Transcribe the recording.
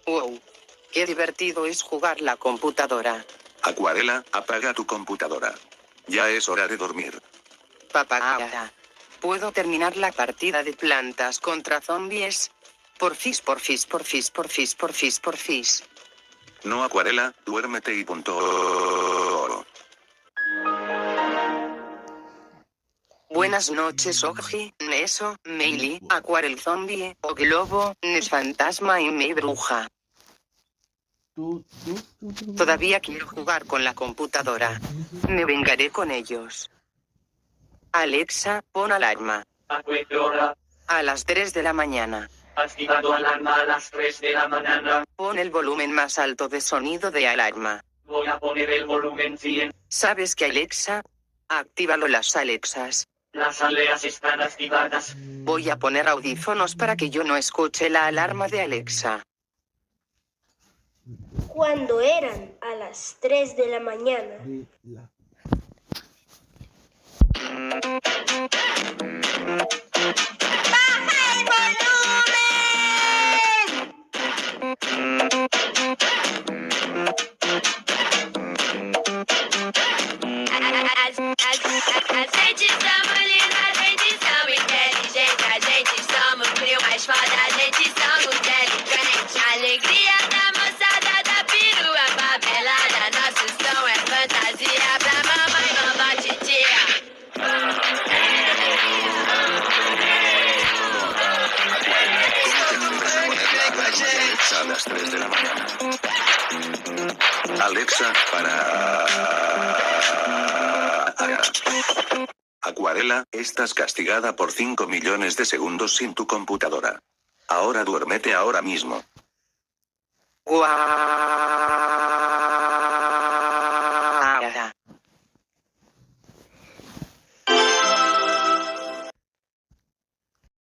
Wow. Qué divertido es jugar la computadora. Acuarela, apaga tu computadora. Ya es hora de dormir. Papá. ¿Puedo terminar la partida de Plantas contra Zombies? Porfis, porfis, porfis, porfis, porfis, porfis. No, Acuarela, duérmete y punto. Buenas noches, Oggi, Neso, Meili, Aquarel Zombie, Oglobo, Nes Fantasma y mi bruja. Todavía quiero jugar con la computadora. Me vengaré con ellos. Alexa, pon alarma. ¿A qué hora? A las 3 de la mañana. Activado alarma a las 3 de la mañana. Pon el volumen más alto de sonido de alarma. Voy a poner el volumen 100. ¿Sabes qué, Alexa? Actívalo las Alexas. Las aleas están activadas. Voy a poner audífonos para que yo no escuche la alarma de Alexa. Cuando eran a las 3 de la mañana. ¡Baja el A gente somos lindos, a gente somos inteligentes, a gente somos frio, mas foda, a gente somos inteligentes. Alegria da moçada da perua babelada, nosso som é fantasia pra mamãe, vovó, titia. Alexa a las 3 de la mañana. Alexa, para... Acuarela, estás castigada por 5 millones de segundos sin tu computadora. Ahora duérmete ahora mismo. ¡Guau!